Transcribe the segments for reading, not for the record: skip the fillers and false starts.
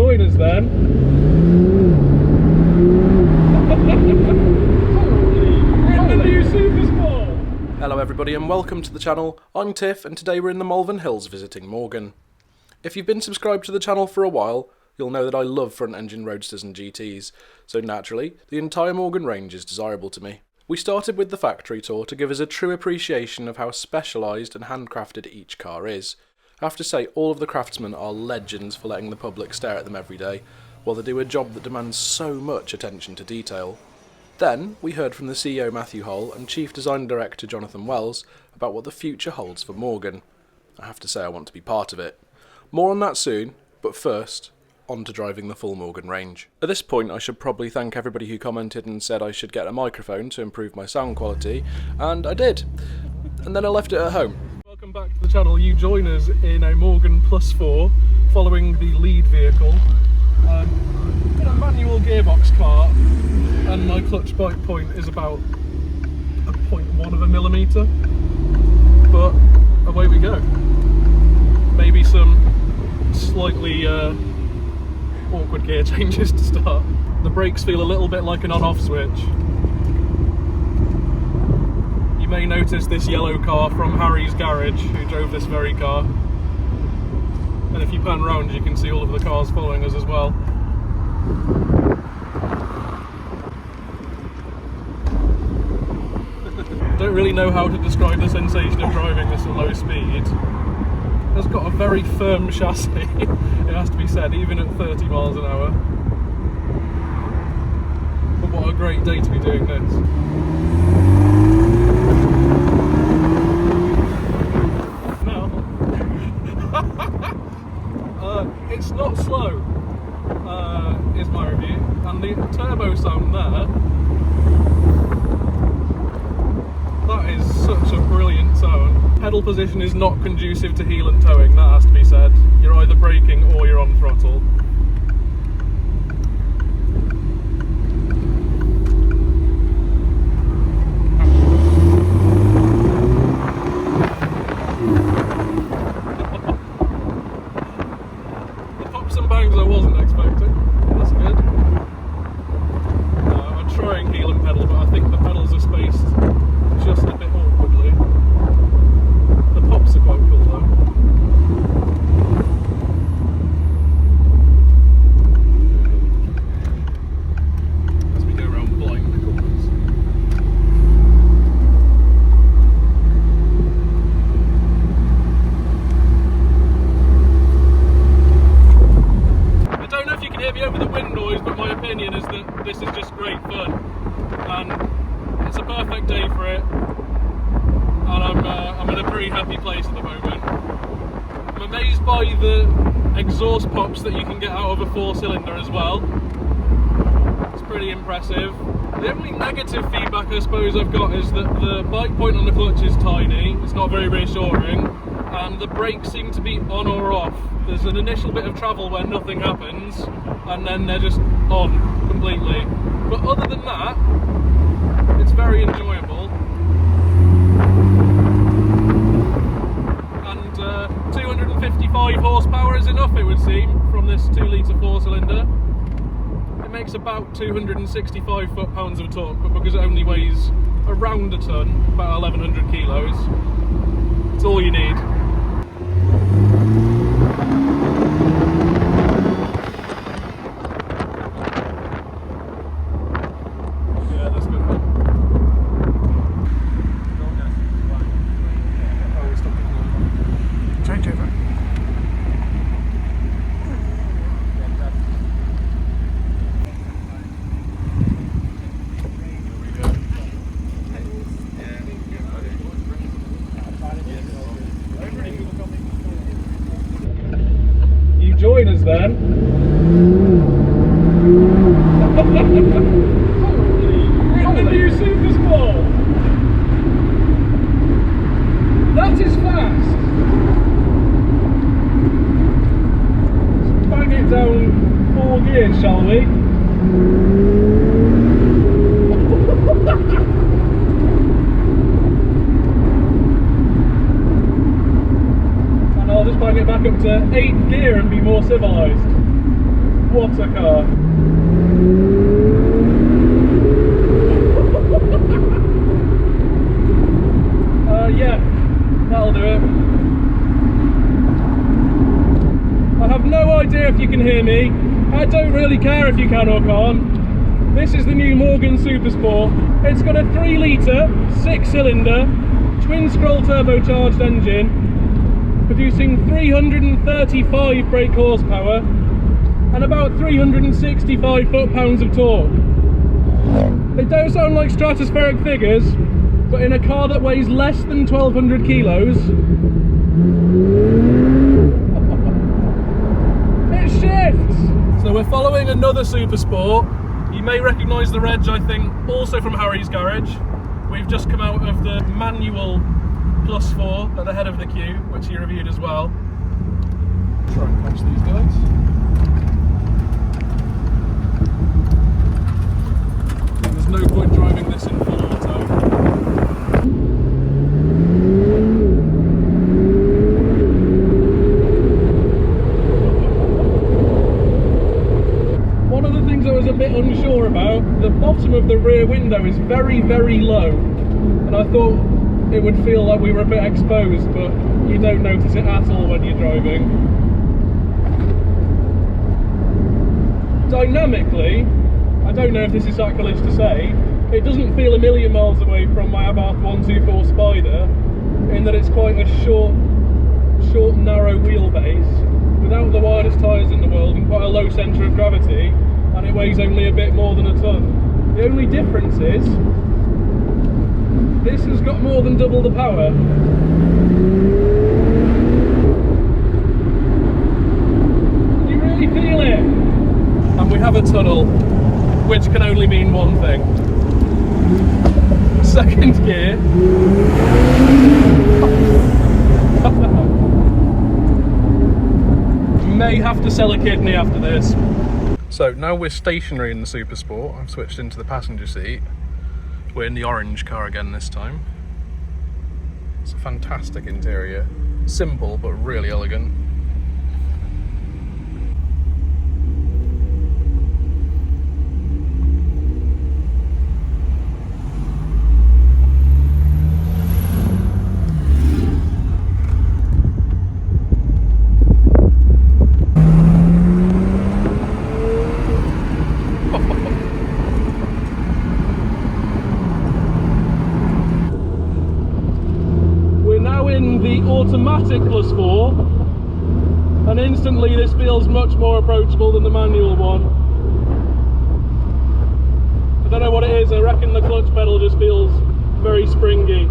join us then. In the new Supersport! Hello everybody and welcome to the channel. I'm Tiff and today we're in the Malvern Hills visiting Morgan. If you've been subscribed to the channel for a while, you'll know that I love front engine roadsters and GTs, so naturally, the entire Morgan range is desirable to me. We started with the factory tour to give us a true appreciation of how specialised and handcrafted each car is. I have to say, all of the craftsmen are legends for letting the public stare at them every day, while they do a job that demands so much attention to detail. Then, we heard from the CEO Matthew Hull and Chief Design Director Jonathan Wells about what the future holds for Morgan. I have to say I want to be part of it. More on that soon, but first, on to driving the full Morgan range. At this point I should probably thank everybody who commented and said I should get a microphone to improve my sound quality, and I did. And then I left it at home. Welcome back to the channel. You join us in a Morgan Plus 4 following the lead vehicle. In a manual gearbox car, and my clutch bite point is about a 0.1 of a millimetre, but away we go. Maybe some slightly awkward gear changes to start. The brakes feel a little bit like an on-off switch. You may notice this yellow car from Harry's garage, who drove this very car. And if you pan round you can see all of the cars following us as well. Don't really know how to describe the sensation of driving this at low speed. It's got a very firm chassis, it has to be said, even at 30 miles an hour. But what a great day to be doing this. Now, it's not slow, is my review, and the turbo sound there, that is such a brilliant sound. Pedal position is not conducive to heel and towing, that has to be said. You're either braking or you're on throttle. The pops and bangs I wasn't expecting, that's good. I'm trying heel and pedal, but I think the pedals are spaced just a bit awkwardly. The pops are quite cool though. As we go around blind corners. I don't know if you can hear me over the wind noise, but my opinion is that this is just great fun. And it's a perfect day for it. And I'm in a pretty happy place at the moment. I'm amazed by the exhaust pops that you can get out of a 4-cylinder as well. It's pretty impressive. The only negative feedback I suppose I've got is that the bite point on the clutch is tiny, it's not very reassuring, and the brakes seem to be on or off. There's an initial bit of travel where nothing happens, and then they're just on completely. But other than that, it's very enjoyable. 255 horsepower is enough, it would seem, from this 2-litre 4-cylinder. It makes about 265 foot-pounds of torque, but because it only weighs around a tonne, about 1100 kilos, it's all you need. Yeah, that's good fun. Change over. You join us then. In the new Supersport. That is fast. Bang it down 4 gears, shall we? And I'll just bang it back up to 8th gear and be more civilised. What a car. Yeah, that'll do it. I have no idea if you can hear me. I don't really care if you can or can't. This is the new Morgan Supersport. It's got a 3 litre, 6-cylinder, twin-scroll turbocharged engine, producing 335 brake horsepower and about 365 foot-pounds of torque. They don't sound like stratospheric figures, but in a car that weighs less than 1,200 kilos, it shifts! So we're following another Supersport. You may recognise the reg, I think, also from Harry's garage. We've just come out of the manual +4 at the head of the queue, which he reviewed as well. Try and catch these guys. There's no point driving this in full auto. One of the things I was a bit unsure about, the bottom of the rear window is very, very low, and I thought it would feel like we were a bit exposed, but you don't notice it at all when you're driving. Dynamically, I don't know if this is sacrilege to say, it doesn't feel a million miles away from my Abarth 124 Spider, in that it's quite a short, narrow wheelbase, without the widest tyres in the world and quite a low centre of gravity, and it weighs only a bit more than a tonne. The only difference is, this has got more than double the power. You really feel it! And we have a tunnel, which can only mean one thing. Second gear. May have to sell a kidney after this. So now we're stationary in the Supersport. I've switched into the passenger seat. We're in the orange car again this time. It's a fantastic interior. Simple but really elegant. Automatic +4, and instantly this feels much more approachable than the manual one. I don't know what it is, I reckon the clutch pedal just feels very springy.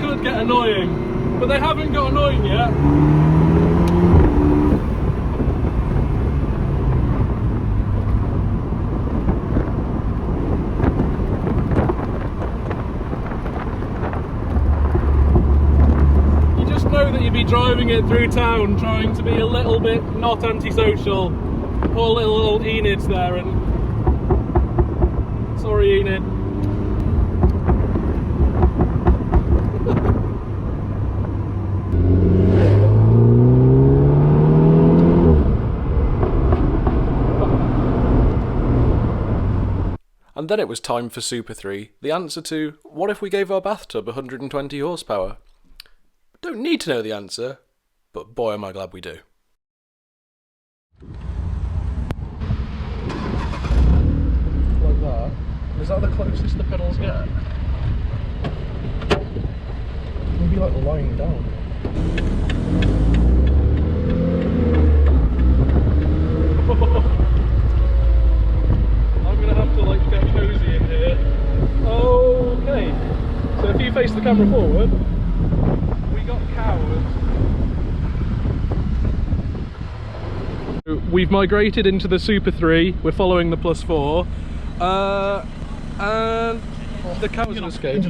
Could get annoying, but they haven't got annoying yet. You just know that you'd be driving it through town trying to be a little bit not antisocial. Poor little old Enid's there, and sorry Enid. And then it was time for Super 3, the answer to, what if we gave our bathtub 120 horsepower? Don't need to know the answer, but boy am I glad we do. Like that? Is that the closest the pedals get? Maybe like lying down. I'm gonna have to like get cozy in here. Okay. So if you face the camera forward, we got cows. We've migrated into the Super 3. We're following the +4, and the cows have escaped.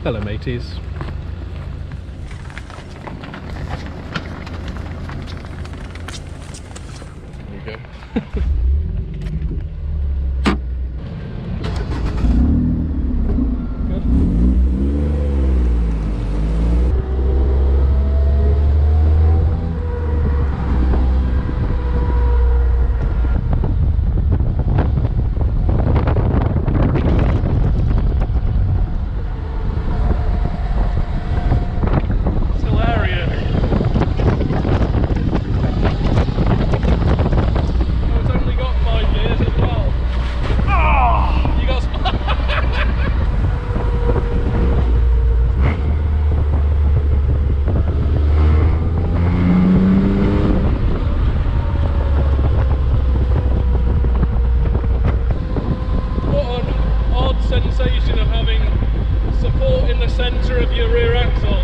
Hello, mateys. Sensation of having support in the centre of your rear axle.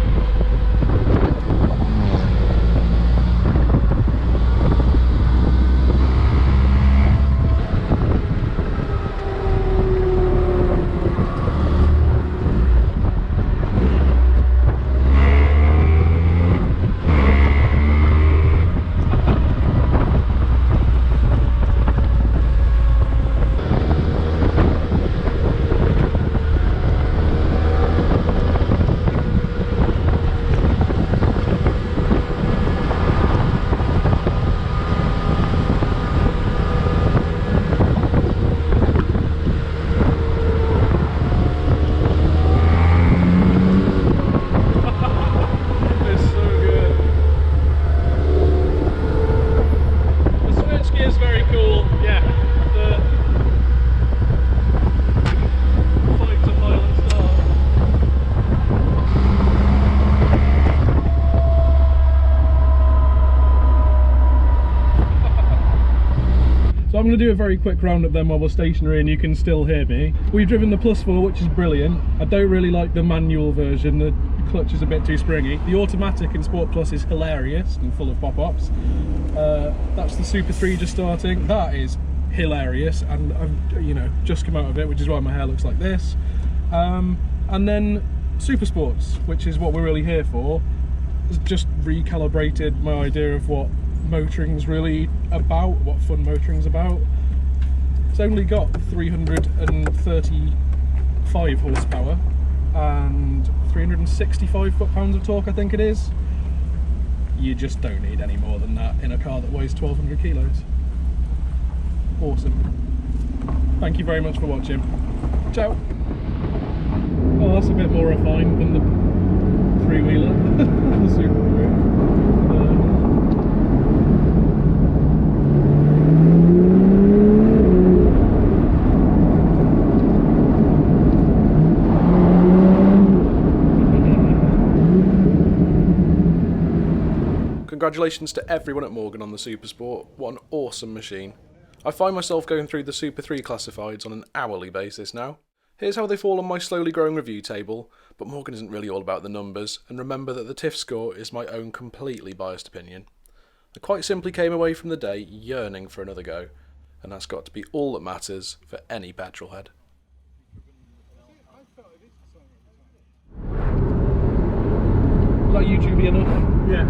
So I'm going to do a very quick roundup then while we're stationary and you can still hear me. We've driven the Plus 4, which is brilliant. I don't really like the manual version, the clutch is a bit too springy. The automatic in Sport Plus is hilarious and full of pop-ups. That's the Super 3 just starting. That is hilarious, and I've, you know, just come out of it, which is why my hair looks like this. And then Supersports, which is what we're really here for, has just recalibrated my idea of what motoring's really about, what fun motoring's about. It's only got 335 horsepower and 365 foot-pounds of torque, I think it is. You just don't need any more than that in a car that weighs 1200 kilos. Awesome. Thank you very much for watching. Ciao. Oh, that's a bit more refined than the three-wheeler. The Super 3. Congratulations to everyone at Morgan on the Supersport. What an awesome machine. I find myself going through the Super 3 classifieds on an hourly basis now. Here's how they fall on my slowly growing review table, but Morgan isn't really all about the numbers, and remember that the TIFF score is my own completely biased opinion. I quite simply came away from the day yearning for another go, and that's got to be all that matters for any petrolhead. Is that YouTube enough? Yeah.